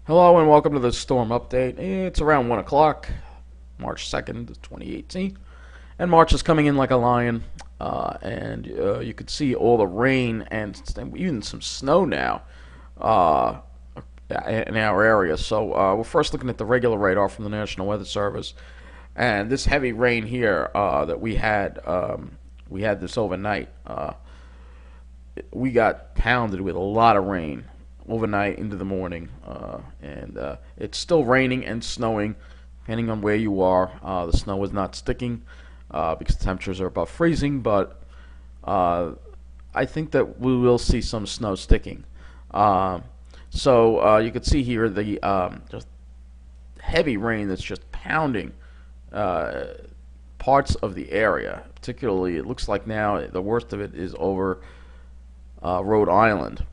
Hello and welcome to the storm update. It's around 1 o'clock, March 2nd, 2018. And March is coming in like a lion. And you can see all the rain and even some snow now uh, in our area. So we're first looking at the regular radar from the National Weather Service. And this heavy rain here that we had this overnight. We got pounded with a lot of rain overnight into the morning, and it's still raining and snowing, depending on where you are. The snow is not sticking because the temperatures are above freezing, but uh, I think that we will see some snow sticking. So you can see here the just heavy rain that's just pounding uh, parts of the area. Particularly, it looks like now the worst of it is over Rhode Island.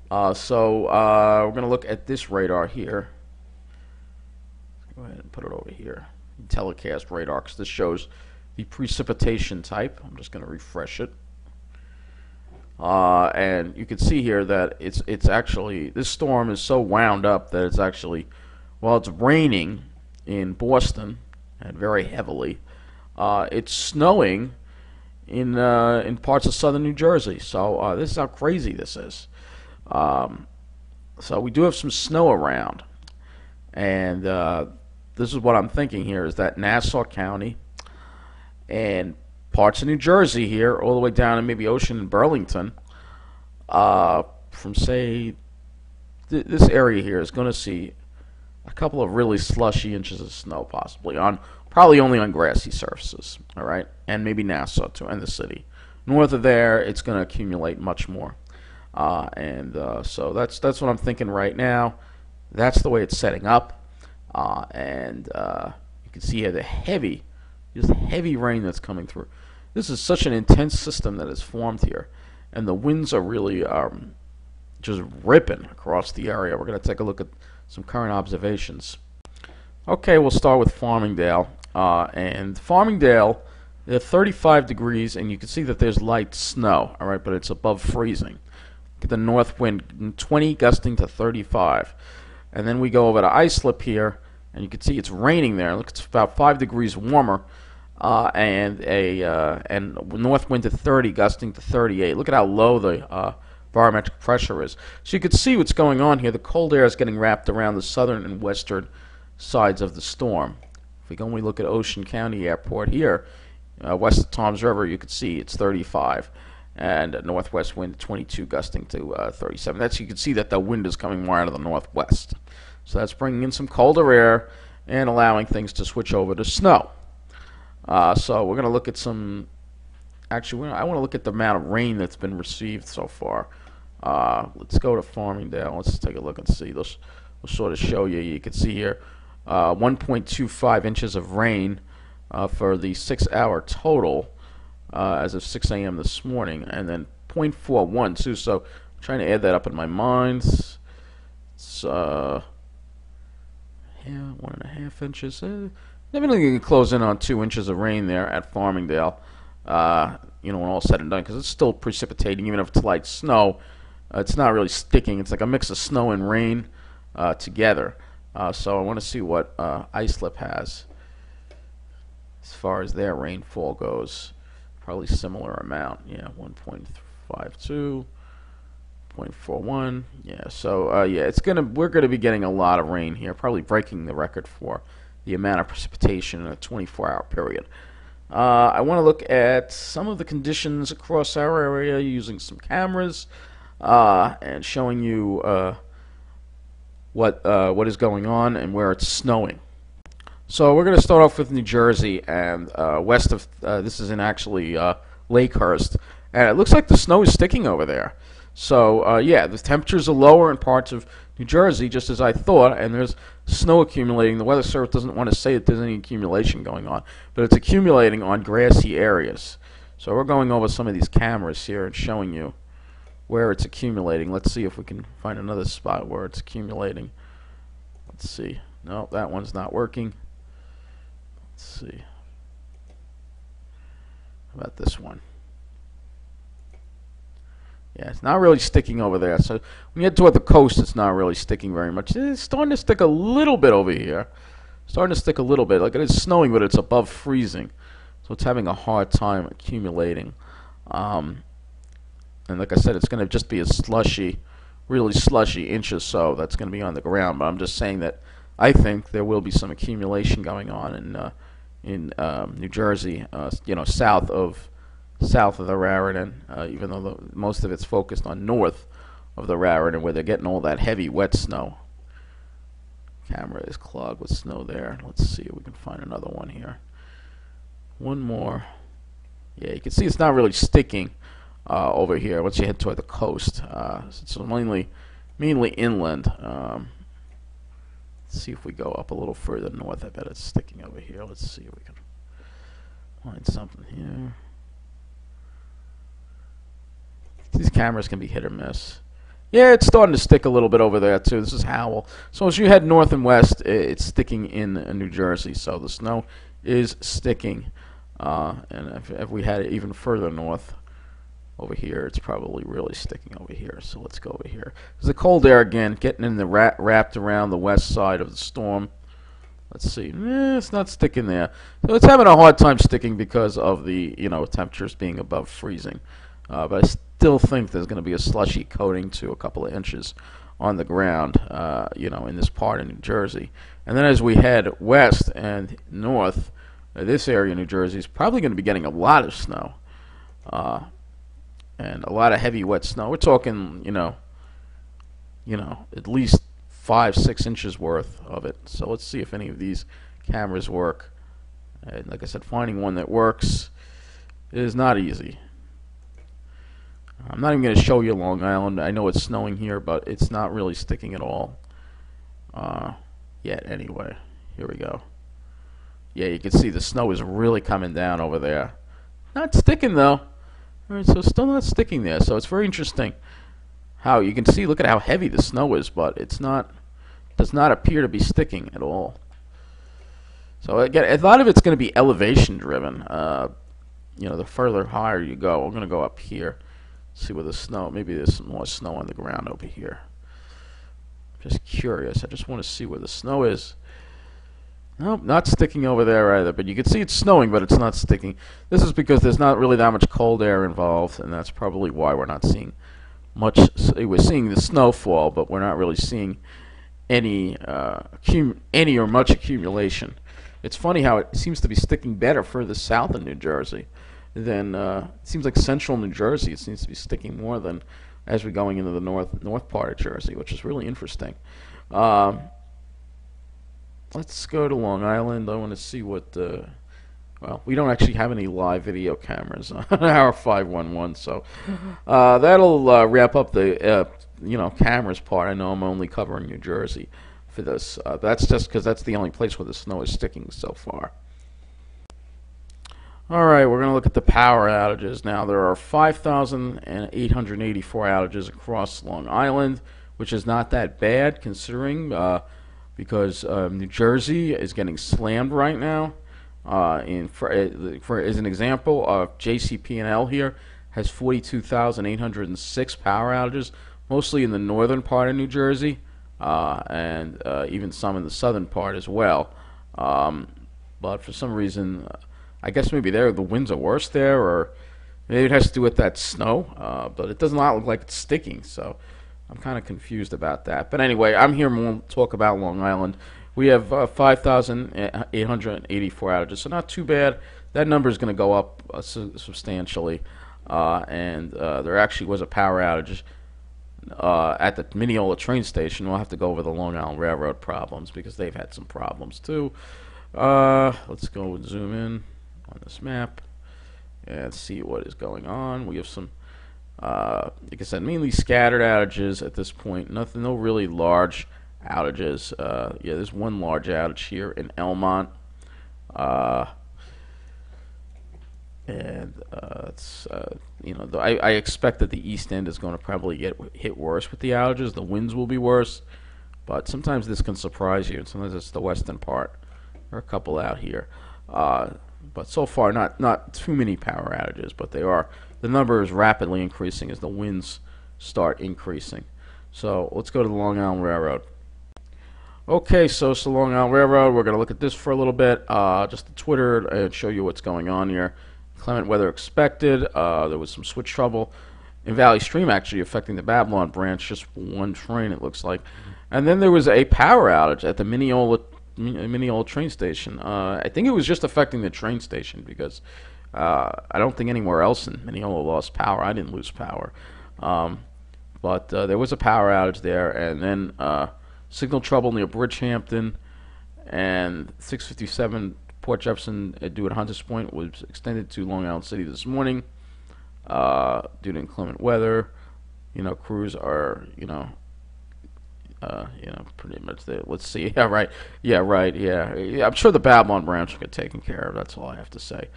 So we're going to look at this radar here. Go ahead and put it over here. Telecast radar, because this shows the precipitation type. I'm just going to refresh it. And you can see here that it's actually, this storm is so wound up that it's actually, while it's raining in Boston and very heavily, it's snowing in parts of southern New Jersey. So this is how crazy this is. So we do have some snow around, and this is what I'm thinking here is that Nassau County and parts of New Jersey here, all the way down to maybe Ocean and Burlington, from say this area here is going to see a couple of really slushy inches of snow, possibly on probably only on grassy surfaces, all right, and maybe Nassau too, and the city. North of there, it's going to accumulate much more. So that's what I'm thinking right now. That's the way it's setting up, and you can see here the just heavy rain that's coming through. This is such an intense system that has formed here, and the winds are really just ripping across the area. We're going to take a look at some current observations. Okay, we'll start with Farmingdale, and Farmingdale, they're 35 degrees, and you can see that there's light snow, all right, but it's above freezing. Get the north wind 20 gusting to 35, and then we go over to Islip here, and you can see it's raining there. Look, it's about 5 degrees warmer, and north wind to 30 gusting to 38. Look at how low the barometric pressure is. So you can see what's going on here. The cold air is getting wrapped around the southern and western sides of the storm. If we go and we look at Ocean County Airport here, west of Toms River, you can see it's 35. And northwest wind 22 gusting to 37. That's, you can see that the wind is coming more out of the northwest. So that's bringing in some colder air and allowing things to switch over to snow. So we're going to look at some, actually I want to look at the amount of rain that's been received so far. Let's go to Farmingdale. Let's take a look and see. This will sort of show you. You can see here 1.25 inches of rain for the 6-hour total. As of 6 a.m. this morning, and then 0.41 too. So I'm trying to add that up in my mind. It's yeah, 1.5 inches. Definitely can close in on 2 inches of rain there at Farmingdale. When all said and done, because it's still precipitating, even if it's light snow. It's not really sticking. It's like a mix of snow and rain together. So I want to see what Islip has as far as their rainfall goes. Probably similar amount, yeah, 1.52, 0.41, yeah. So yeah, we're gonna be getting a lot of rain here, probably breaking the record for the amount of precipitation in a 24-hour period. I want to look at some of the conditions across our area using some cameras and showing you what is going on and where it's snowing. So we're going to start off with New Jersey, and west of this is in actually Lakehurst, and it looks like the snow is sticking over there. So yeah, the temperatures are lower in parts of New Jersey, just as I thought, and there's snow accumulating. The Weather Service doesn't want to say that there's any accumulation going on, but it's accumulating on grassy areas. So we're going over some of these cameras here and showing you where it's accumulating. Let's see if we can find another spot where it's accumulating. Let's see. No, that one's not working. Let's see. How about this one? Yeah, it's not really sticking over there. So when you head toward the coast, it's not really sticking very much. It's starting to stick a little bit over here. Starting to stick a little bit. Like it is snowing, but it's above freezing. So it's having a hard time accumulating. And like I said, it's going to just be a slushy, really slushy inch or so that's going to be on the ground. But I'm just saying that I think there will be some accumulation going on in New Jersey, south of the Raritan, even though most of it's focused on north of the Raritan, where they're getting all that heavy, wet snow. Camera is clogged with snow there. Let's see if we can find another one here. One more. Yeah, you can see it's not really sticking over here once you head toward the coast. It's mainly inland. Let's see if we go up a little further north. I bet it's sticking over here. Let's see if we can find something here. These cameras can be hit or miss. Yeah, it's starting to stick a little bit over there too. This is Howell. So as you head north and west, it's sticking in New Jersey. So the snow is sticking. And if we had it even further north over here, it's probably really sticking over here. So let's go over here. There's the cold air again, getting in the wrapped around the west side of the storm. Let's see. It's not sticking there. So it's having a hard time sticking because of the temperatures being above freezing. But I still think there's going to be a slushy coating to a couple of inches on the ground, in this part of New Jersey. And then as we head west and north, this area of New Jersey is probably going to be getting a lot of snow, and a lot of heavy, wet snow. We're talking, at least 5-6 inches worth of it. So let's see if any of these cameras work. And like I said, finding one that works is not easy. I'm not even going to show you Long Island. I know it's snowing here, but it's not really sticking at all yet. Anyway, here we go. Yeah, you can see the snow is really coming down over there. Not sticking though. All right, so still not sticking there. So it's very interesting how you can see. Look at how heavy the snow is, but it's not. Does not appear to be sticking at all. So again, a lot of it's going to be elevation driven. The further higher you go, we're going to go up here. See where the snow, maybe there's some more snow on the ground over here. Just curious. I just want to see where the snow is. Nope, not sticking over there either. But you can see it's snowing, but it's not sticking. This is because there's not really that much cold air involved, and that's probably why we're not seeing much. We're seeing the snowfall, but we're not really seeing any or much accumulation. It's funny how it seems to be sticking better further south in New Jersey than it seems like central New Jersey. It seems to be sticking more than as we're going into the north part of Jersey, which is really interesting. Let's go to Long Island. I want to see what well, we don't actually have any live video cameras on our 511, so that'll wrap up the cameras part. I know I'm only covering New Jersey for this. That's just because that's the only place where the snow is sticking so far. Alright, we're going to look at the power outages now. There are 5,884 outages across Long Island, which is not that bad considering because New Jersey is getting slammed right now. For as an example, JCP&L here has 42,806 power outages, mostly in the northern part of New Jersey, and even some in the southern part as well. But for some reason, I guess maybe the winds are worse there, or maybe it has to do with that snow, but it does not look like it's sticking, so I'm kind of confused about that. But anyway, I'm here to talk about Long Island. We have 5,884 outages, so not too bad. That number is going to go up substantially, and there actually was a power outage at the Mineola train station. We'll have to go over the Long Island Railroad problems because they've had some problems too. Let's go and zoom in on this map and see what is going on. We have some, like I said, mainly scattered outages at this point. No really large outages. Yeah, there's one large outage here in Elmont, and it's I expect that the East End is going to probably get hit worse with the outages. The winds will be worse, but sometimes this can surprise you, and sometimes it's the western part. There are a couple out here, but so far not too many power outages, but they are. The number is rapidly increasing as the winds start increasing. So let's go to the Long Island Railroad. Okay, so it's the Long Island Railroad. We're going to look at this for a little bit, just to Twitter and show you what's going on here. Clement weather expected. There was some switch trouble in Valley Stream, actually affecting the Babylon branch, just one train it looks like. And then there was a power outage at the Mineola train station. I think it was just affecting the train station because I don't think anywhere else in Mineola lost power. I didn't lose power. But there was a power outage there, and then signal trouble near Bridgehampton, and 657 Port Jefferson due at Hunters Point was extended to Long Island City this morning due to inclement weather. Crews are, pretty much there. Let's see. Yeah, right. Yeah, right. Yeah. I'm sure the Babylon branch will get taken care of. That's all I have to say.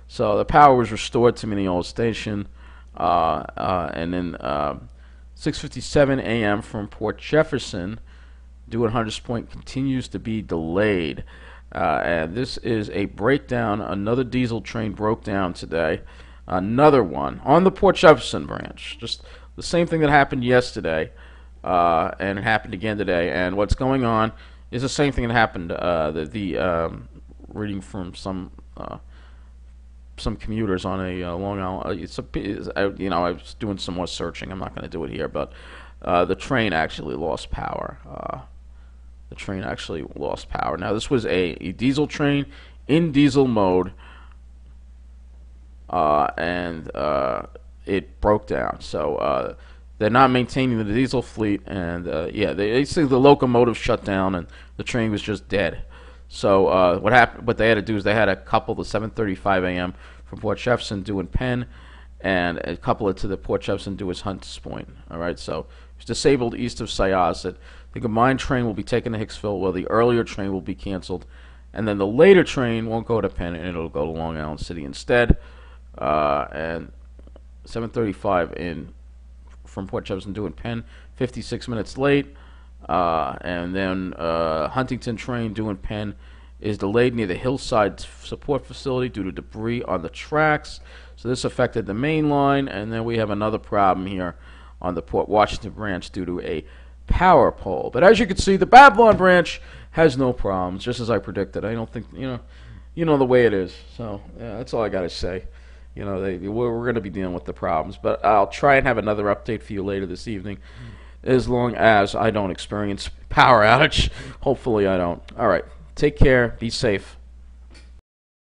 So the power was restored to Mineola Station, and then 6:57 a.m. from Port Jefferson due at Hunters Point continues to be delayed. And this is a breakdown. Another diesel train broke down today. Another one on the Port Jefferson branch. Just the same thing that happened yesterday, and it happened again today. And what's going on is the same thing that happened. Reading from some commuters on a Long Island. I was doing some more searching. I'm not going to do it here, but the train actually lost power. Now, this was a diesel train in diesel mode, and it broke down. So they're not maintaining the diesel fleet, and they say the locomotive shut down, and the train was just dead. So what happened? What they had to do is they had to couple the 7:35 a.m. from Port Jefferson due in Penn, and couple it to the Port Jefferson due as Hunters Point. All right, so it's disabled east of Syosset. The combined train will be taken to Hicksville, while the earlier train will be canceled, and then the later train won't go to Penn, and it'll go to Long Island City instead. And 7:35 from Port Jefferson due in Penn, 56 minutes late. And then Huntington train due in Penn is delayed near the Hillside support facility due to debris on the tracks. So this affected the main line, and then we have another problem here on the Port Washington branch due to a power pole. But as you can see, the Babylon branch has no problems, just as I predicted. I don't think, the way it is. So yeah, that's all I got to say. We're going to be dealing with the problems, but I'll try and have another update for you later this evening, as long as I don't experience power outage. Hopefully I don't. All right. Take care. Be safe.